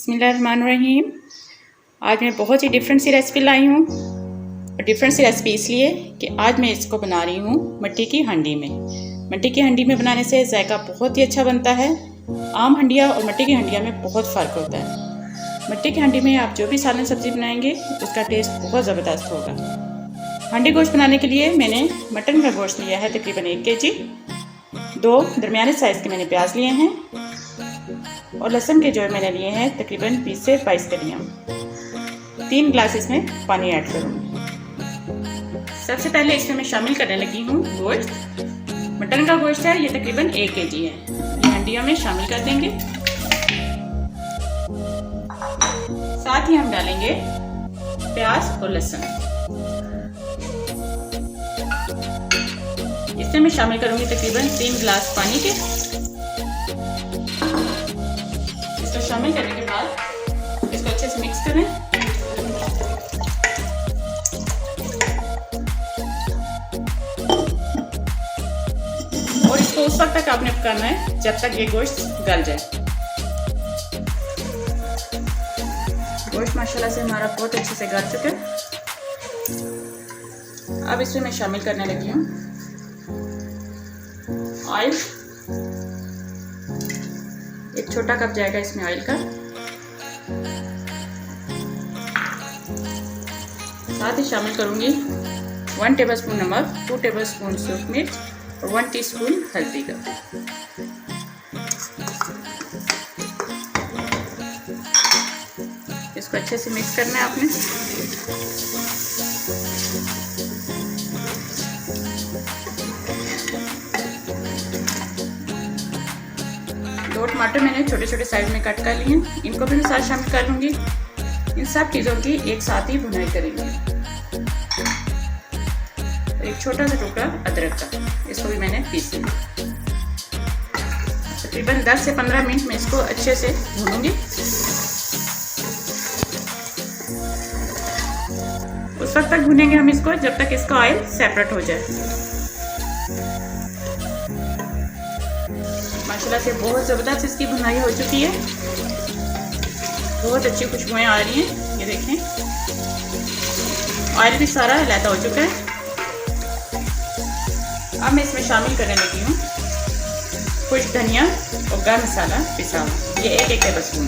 बिस्मिल्लाहिर्रहमानिर्रहीम। आज मैं बहुत ही डिफरेंट सी रेसिपी लाई हूँ। और डिफरेंट सी रेसिपी इसलिए कि आज मैं इसको बना रही हूँ मिट्टी की हांडी में। मिट्टी की हांडी में बनाने से जायका बहुत ही अच्छा बनता है। आम हंडिया और मिट्टी की हंडिया में बहुत फ़र्क होता है। मिट्टी की हांडी में आप जो भी सालन सब्ज़ी बनाएंगे उसका टेस्ट बहुत ज़बरदस्त होगा। हांडी गोश्त बनाने के लिए मैंने मटन का गोश्त लिया है तकरीबन 1 kg। 2 दरमियाने साइज़ के मैंने प्याज लिए हैं और लहसुन के जो मैंने लिए हैं तकरीबन 20 से 22 कलियाँ। 3 गिलास इसमें पानी ऐड करूँगी। सबसे पहले इसमें मैं शामिल करने लगी हूँ गोश्त। मटन का गोश्त है, ये तकरीबन 1 kg है। ये हंडियों में शामिल कर देंगे। साथ ही हम डालेंगे प्याज और लहसुन। इसमें मैं शामिल करूँगी तकरीबन 3 गिलास पानी के। शामिल करने के बाद इसको अच्छे से मिक्स करें। और इसको उस वक्त तक आपने पकाना है जब तक ये गोश्त गल जाए। गोश्त माशाल्लाह से हमारा बहुत अच्छे से गल चुका है। अब इसमें मैं शामिल करने लगी हूँ ऑयल। 1 छोटा कप जाएगा इसमें ऑयल का। साथ ही शामिल करूंगी 1 टेबलस्पून नमक, 2 टेबलस्पून सूख मिर्च और 1 टीस्पून हल्दी का। इसको अच्छे से मिक्स करना है आपने। दो टमाटर मैंने छोटे छोटे साइज में कट कर लिए हैं, इनको भी मैं साथ शामिल कर लूँगी। इन सब चीज़ों की एक साथ ही भुनाई करेंगे। एक छोटा सा टुकड़ा अदरक का, इसको भी मैंने पीस लिया। तकरीबन 10 से 15 मिनट में इसको अच्छे से भूनूंगी। उस वक्त तक भूनेंगे हम इसको जब तक इसका ऑयल सेपरेट हो जाए। माशाल्लाह से बहुत ज़बरदस्त इसकी भुनाई हो चुकी है। बहुत अच्छी खुशबुएं आ रही हैं। ये देखें, ऑयल भी सारा अलहदा हो चुका है। अब मैं इसमें शामिल करने लगी हूँ खुश्क धनिया और गरम मसाला पिसा हुआ। ये 1 टेबलस्पून।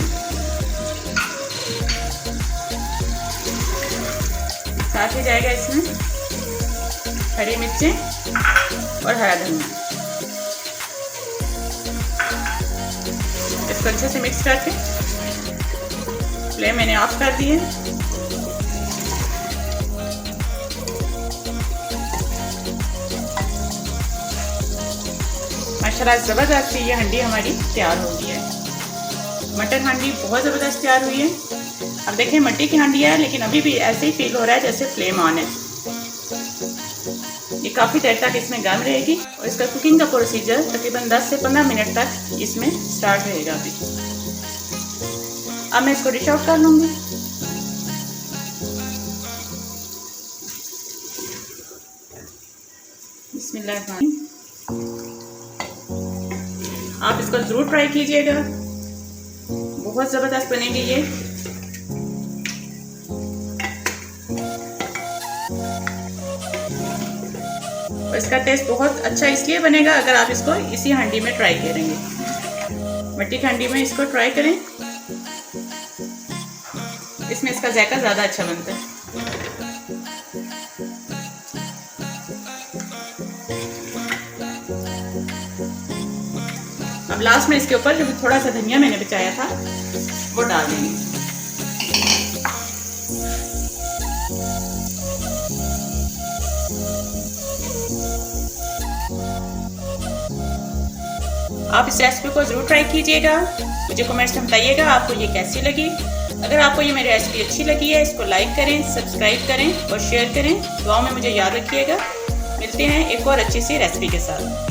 साथ ही जाएगा इसमें हरी मिर्चें और हरा धनिया। इसको अच्छे से मिक्स करके फ्लेम मैंने ऑफ कर दी है। माशाल्लाह ज़बरदस्त ये हांडी हमारी तैयार हो गई है। मटन हांडी बहुत ज़बरदस्त तैयार हुई है। अब देखें, मिट्टी की हांडी है लेकिन अभी भी ऐसे ही फील हो रहा है जैसे फ्लेम ऑन है। ये काफ़ी देर तक इसमें गर्म रहेगी और इसका कुकिंग का प्रोसीजर तकरीबन 10 से 15 मिनट तक इसमें स्टार्ट रहेगा अभी। अब मैं इसको डिश आउट कर लूँगी। बिस्मिल्लाह। आप इसको ज़रूर ट्राई कीजिएगा, बहुत ज़बरदस्त बनेगी ये। और इसका टेस्ट बहुत अच्छा इसलिए बनेगा अगर आप इसको इसी हांडी में ट्राई करेंगे। मिट्टी की हांडी में इसको ट्राई करें, इसमें इसका जायका ज़्यादा अच्छा बनता है। अब लास्ट में इसके ऊपर जो थोड़ा सा धनिया मैंने बचाया था वो डाल देंगे। आप इस रेसिपी को ज़रूर ट्राई कीजिएगा। मुझे कमेंट्स में बताइएगा आपको ये कैसी लगी। अगर आपको ये मेरी रेसिपी अच्छी लगी है इसको लाइक करें, सब्सक्राइब करें और शेयर करें। दुआ में मुझे याद रखिएगा। मिलते हैं एक और अच्छी सी रेसिपी के साथ।